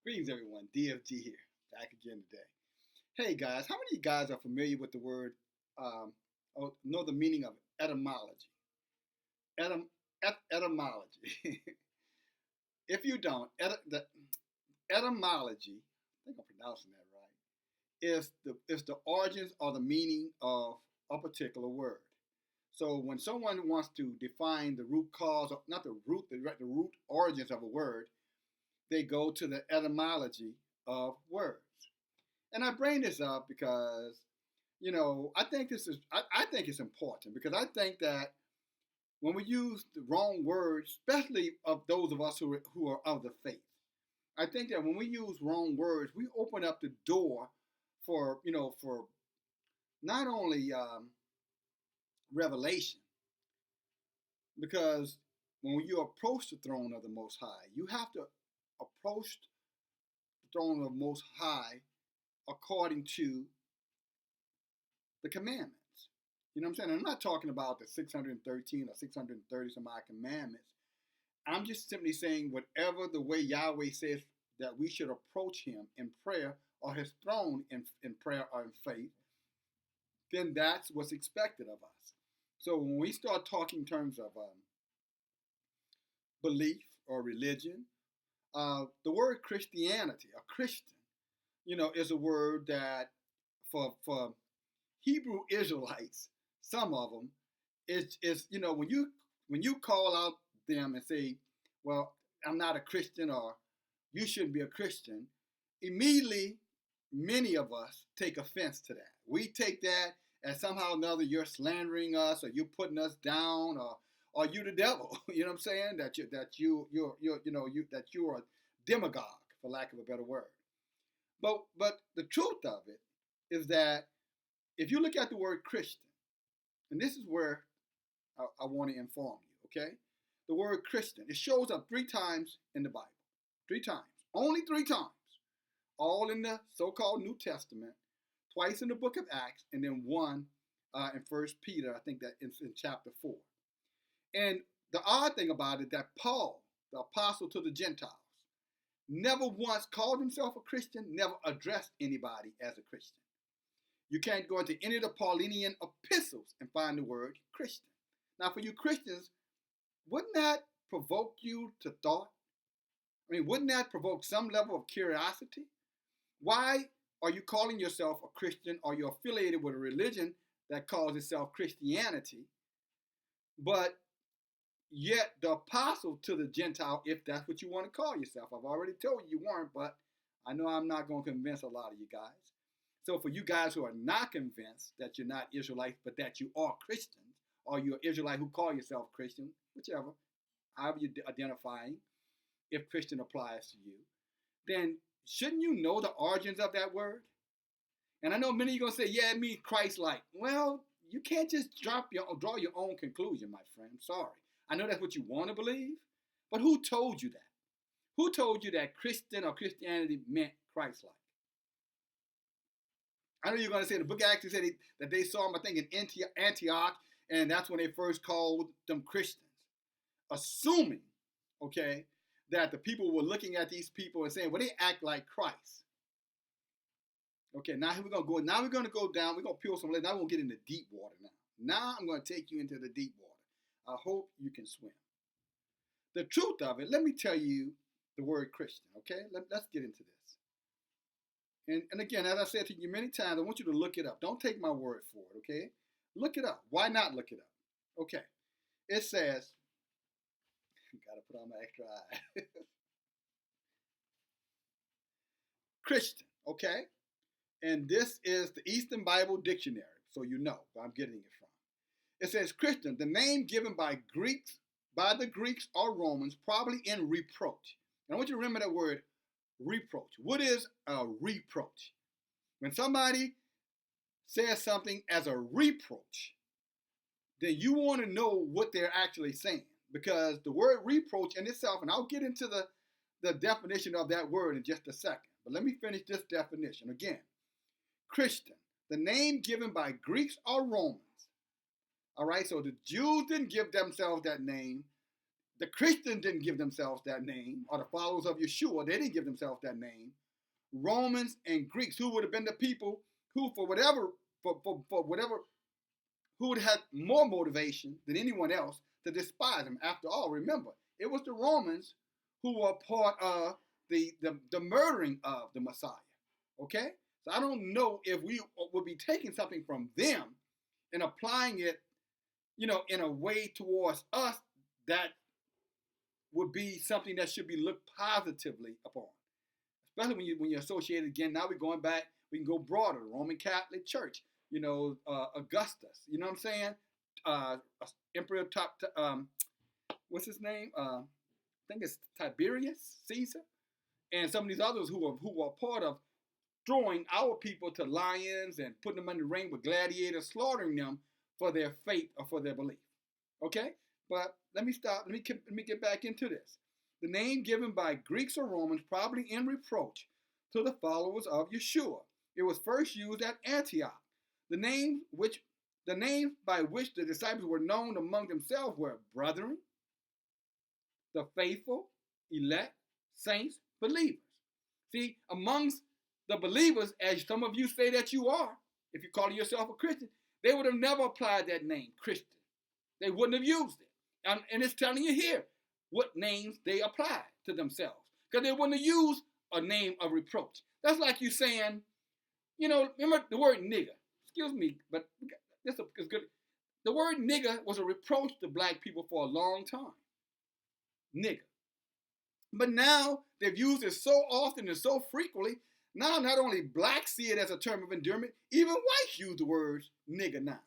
Greetings, everyone. DFG here, back again today. Hey, guys, how many of you guys are familiar with the word, um, or know the meaning of etymology? Etymology. If you don't, the etymology, I think I'm pronouncing that right, is the origins or the meaning of a particular word. So when someone wants to define the root cause, not the root origins of a word, they go to the etymology of words. And I bring this up because, I think it's important because I think that when we use the wrong words, especially of those of us who are of the faith, I think that when we use wrong words, we open up the door for not only revelation, because when you approach the throne of the Most High, you have to approach the throne of the Most High according to the commandments. You know what I'm saying? I'm not talking about the 613 or 630 some odd commandments. I'm just simply saying whatever the way Yahweh says that we should approach Him in prayer or His throne in prayer or in faith, then that's what's expected of us. So when we start talking in terms of belief or religion, the word Christianity or Christian, is a word that for Hebrew Israelites, some of them, is when you call out them and say, "Well, I'm not a Christian," or "You shouldn't be a Christian," immediately many of us take offense to that. We take that as somehow or another you're slandering us, or you're putting us down, or you the devil. You know what I'm saying? That you are a demagogue, for lack of a better word. But the truth of it is that if you look at the word Christian, and this is where I want to inform you, okay? The word Christian, it shows up 3 times in the Bible. 3 times. Only 3 times. All in the so-called New Testament, twice in the book of Acts, and then one in First Peter, I think that in chapter 4. And the odd thing about it that Paul, the apostle to the Gentiles, never once called himself a Christian, never addressed anybody as a Christian. You can't go into any of the Paulinian epistles and find the word Christian. Now, for you Christians, wouldn't that provoke you to thought? I mean, wouldn't that provoke some level of curiosity? Why are you calling yourself a Christian, or you're affiliated with a religion that calls itself Christianity, but yet the apostle to the Gentile, if that's what you want to call yourself? I've already told you weren't, but I know I'm not going to convince a lot of you guys. So for you guys who are not convinced that you're not Israelites, but that you are Christians, or you're Israelite who call yourself Christian, whichever, however you're identifying, if Christian applies to you, then shouldn't you know the origins of that word? And I know many of you are going to say, yeah, it means Christ-like. Well, you can't just draw your own conclusion, my friend. I'm sorry. I know that's what you want to believe, but who told you that? Who told you that Christian or Christianity meant Christ-like? I know you're going to say the book actually said that they saw them, I think, in Antioch, and that's when they first called them Christians, assuming, okay, that the people were looking at these people and saying, well, they act like Christ. Okay, now we're going to go. Now we're going to go down. We're going to peel some legs. Now we're going to get into deep water now. Now I'm going to take you into the deep water. I hope you can swim. The truth of it, let me tell you the word Christian, okay? Let's get into this. And again, as I said to you many times, I want you to look it up. Don't take my word for it, okay? Look it up. Why not look it up? Okay. It says, gotta put on my extra eye. Christian, okay? And this is the Eastern Bible Dictionary, so you know where I'm getting it from. It says Christian, the name given by the Greeks or Romans, probably in reproach. And I want you to remember that word, reproach. What is a reproach? When somebody says something as a reproach, then you want to know what they're actually saying. Because the word reproach in itself, and I'll get into the definition of that word in just a second. But let me finish this definition. Again, Christian, the name given by Greeks or Romans. All right, so the Jews didn't give themselves that name. The Christians didn't give themselves that name, or the followers of Yeshua, they didn't give themselves that name. Romans and Greeks, who would have been the people who, for whatever, who would have had more motivation than anyone else to despise him. After all, remember, it was the Romans who were part of the murdering of the Messiah. Okay? So I don't know if we would be taking something from them and applying it, in a way towards us that would be something that should be looked positively upon. Especially when you're associated again. Now we're going back. We can go broader. Roman Catholic Church. Augustus. You know what I'm saying? Emperor what's his name? I think it's Tiberius Caesar, and some of these others who are part of throwing our people to lions and putting them in the ring with gladiators, slaughtering them for their faith or for their belief. Okay, but let me stop. Let me get back into this. The name given by Greeks or Romans, probably in reproach to the followers of Yeshua. It was first used at Antioch. The names by which the disciples were known among themselves were brethren, the faithful, elect, saints, believers. See, amongst the believers, as some of you say that you are, if you call yourself a Christian, they would have never applied that name, Christian. They wouldn't have used it. And it's telling you here what names they applied to themselves. Because they wouldn't have used a name of reproach. That's like you saying, remember the word nigger. Excuse me, but this is good. The word nigger was a reproach to black people for a long time. Nigger. But now they've used it so often and so frequently, now not only blacks see it as a term of endearment, even whites use the word nigger now.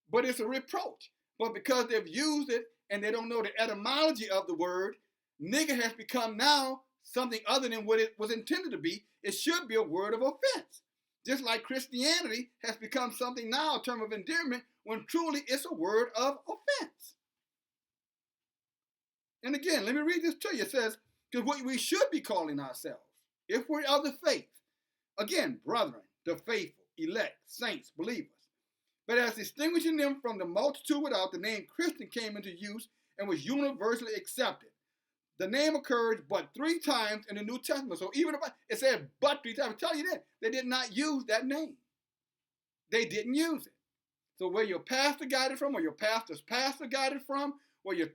But it's a reproach. But because they've used it and they don't know the etymology of the word, nigger has become now something other than what it was intended to be. It should be a word of offense. Just like Christianity has become something now, a term of endearment, when truly it's a word of offense. And again, let me read this to you. It says, because what we should be calling ourselves, if we're of the faith, again, brethren, the faithful, elect, saints, believers. But as distinguishing them from the multitude without, the name Christian came into use and was universally accepted. The name occurs but 3 times in the New Testament. So even if it said but 3 times, I'm telling you that, they did not use that name. They didn't use it. So where your pastor got it from, or your pastor's pastor got it from, or your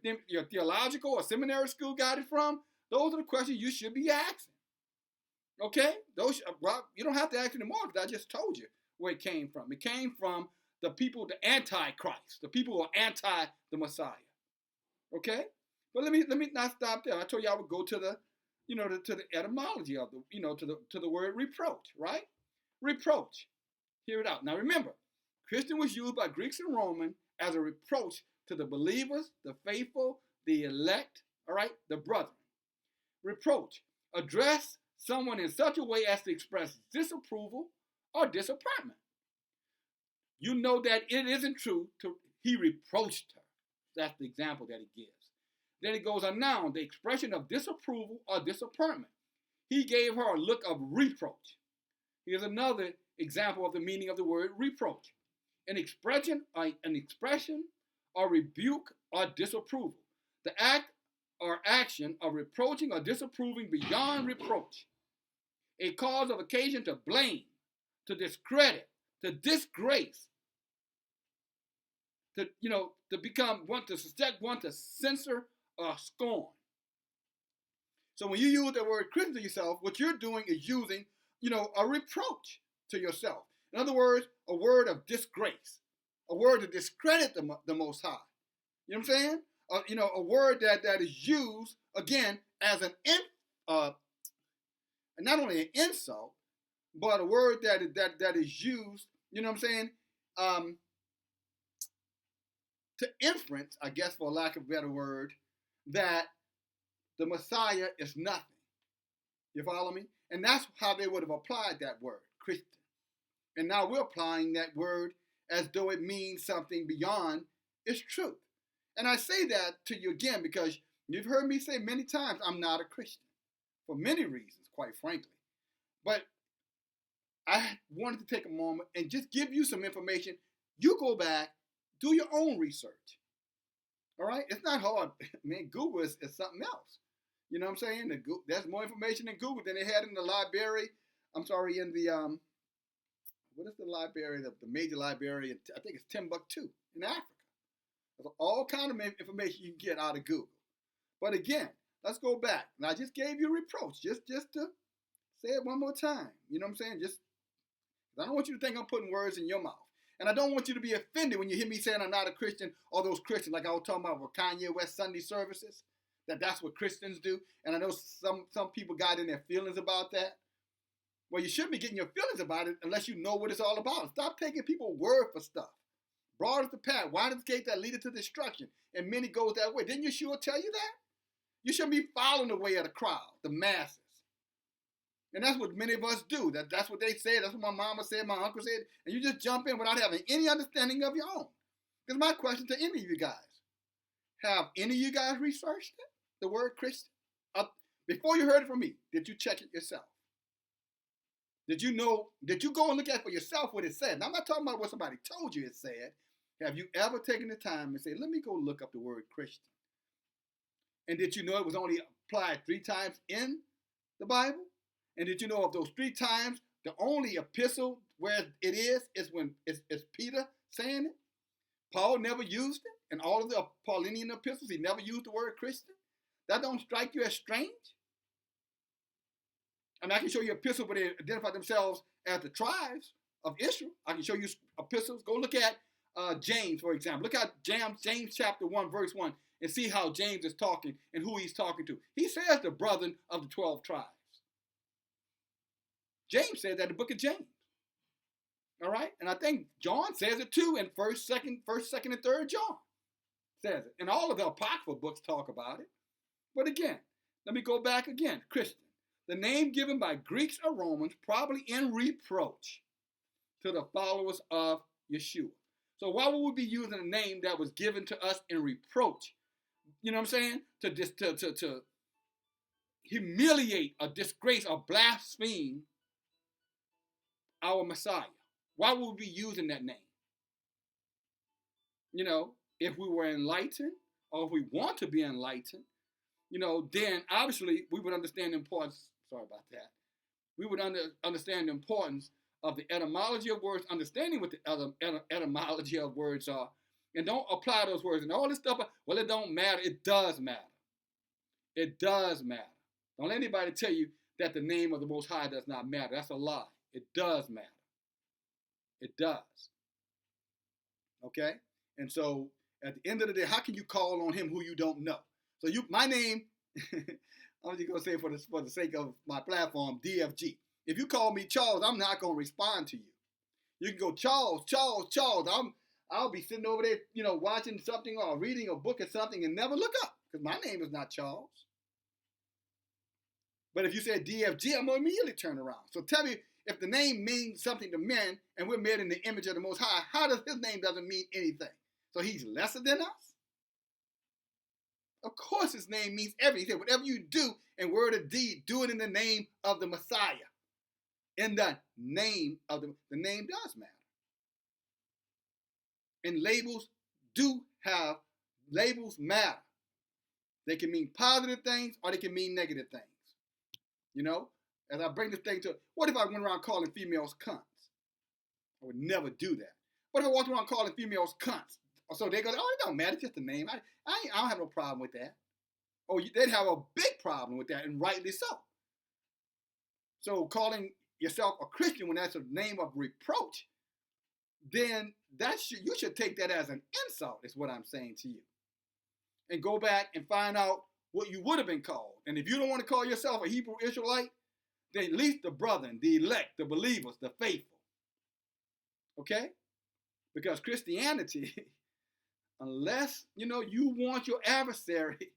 theological or seminary school got it from, those are the questions you should be asking. Okay? You don't have to ask anymore because I just told you where it came from. It came from the people, the antichrist, the people who are anti the Messiah. Okay? But let me not stop there. I told you I would go to the, to the etymology of the, to the word reproach, right? Reproach. Hear it out. Now remember, Christian was used by Greeks and Romans as a reproach to the believers, the faithful, the elect, all right, the brethren. Reproach. Address someone in such a way as to express disapproval or disappointment. You know that it isn't true. He reproached her. That's the example that he gives. Then it goes on noun, the expression of disapproval or disappointment. He gave her a look of reproach. Here's another example of the meaning of the word reproach. An expression or rebuke or disapproval. The act or action of reproaching or disapproving beyond reproach. A cause of occasion to blame, to discredit, to disgrace, to become one, to suspect one, to censor or scorn. So when you use the word Christian to yourself, what you're doing is using, a reproach to yourself. In other words, a word of disgrace, a word to discredit the Most High. You know what I'm saying? A word that is used again as not only an insult, but a word that is used. You know what I'm saying? To inference, I guess, for lack of a better word, that the Messiah is nothing. You follow me? And that's how they would have applied that word, Christian. And now we're applying that word as though it means something beyond its truth. And I say that to you again because you've heard me say many times, I'm not a Christian. For many reasons, quite frankly. But I wanted to take a moment and just give you some information. You go back, do your own research. All right, it's not hard. Man, Google is something else. You know what I'm saying? There's more information in Google than they had in the library. I'm sorry, in the what is the library? The major library. I think it's Timbuktu in Africa. There's all kind of information you can get out of Google. But again, let's go back. And I just gave you a reproach, just to say it one more time. You know what I'm saying? Just I don't want you to think I'm putting words in your mouth. And I don't want you to be offended when you hear me saying I'm not a Christian, or those Christians, like I was talking about with Kanye West Sunday services, that's what Christians do. And I know some people got in their feelings about that. Well, you shouldn't be getting your feelings about it unless you know what it's all about. Stop taking people's word for stuff. Broad is the path, wide is the gate that leadeth to destruction, and many goes that way. Didn't Yeshua tell you that? You shouldn't be following the way of the crowd, the masses. And that's what many of us do. That's what they said. That's what my mama said, my uncle said. And you just jump in without having any understanding of your own. Because my question to any of you guys, have any of you guys researched it? The word Christian? Before you heard it from me, did you check it yourself? Did you go and look at it for yourself what it said? Now, I'm not talking about what somebody told you it said. Have you ever taken the time and say, let me go look up the word Christian? And did you know it was only applied 3 times in the Bible? And did you know of those 3 times, the only epistle where it is when it's Peter saying it? Paul never used it. In all of the Pauline epistles, he never used the word Christian. That don't strike you as strange? I mean, I can show you epistles where they identify themselves as the tribes of Israel. I can show you epistles. Go look at James, for example. Look at James chapter 1, verse 1, and see how James is talking and who he's talking to. He says the brethren of the 12 tribes. James says that in the book of James. All right? And I think John says it too in 1st, 2nd, and 3rd John says it. And all of the apocryphal books talk about it. But again, let me go back again. Christian. The name given by Greeks or Romans, probably in reproach to the followers of Yeshua. So why would we be using a name that was given to us in reproach? You know what I'm saying? To humiliate or disgrace or blaspheme our Messiah. Why would we be using that name? You know, if we were enlightened, or if we want to be enlightened, you know, then obviously we would understand the importance. Sorry about that. We would understand the importance of the etymology of words, understanding what the etymology of words are, and don't apply those words and all this stuff. Well, it don't matter. It does matter. It does matter. Don't let anybody tell you that the name of the Most High does not matter. That's a lie. It does matter. It does. Okay? And so at the end of the day, how can you call on him who you don't know? So my name, I'm just going to say for the sake of my platform, DFG. If you call me Charles, I'm not going to respond to you. You can go, Charles. I'll be sitting over there, you know, watching something or reading a book or something and never look up because my name is not Charles. But if you say DFG, I'm going to immediately turn around. So tell me, if the name means something to men and we're made in the image of the Most High, how does his name doesn't mean anything? So he's lesser than us? Of course his name means everything. He said, whatever you do in word or deed, do it in the name of the Messiah. In the name of the name does matter. And labels matter. They can mean positive things or they can mean negative things. You know, as I bring this thing to, what if I went around calling females cunts? I would never do that. What if I walked around calling females cunts? So they go, oh, it don't matter, it's just a name. I don't have no problem with that. Oh, they'd have a big problem with that, and rightly so. So calling yourself a Christian when that's a name of reproach, then you should take that as an insult, is what I'm saying to you. And go back and find out what you would have been called. And if you don't want to call yourself a Hebrew Israelite, then at least the brethren, the elect, the believers, the faithful. Okay? Because Christianity, unless, you know, you want your adversary,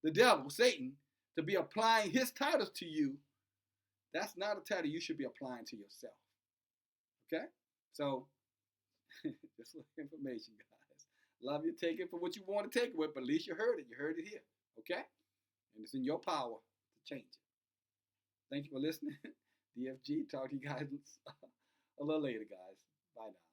the devil, Satan, to be applying his titles to you, that's not a title you should be applying to yourself. Okay? So, just information, guys. Love you. Take it for what you want to take it with, but at least you heard it. You heard it here. Okay? And it's in your power to change it. Thank you for listening. DFG. Talk to you guys a little later, guys. Bye now.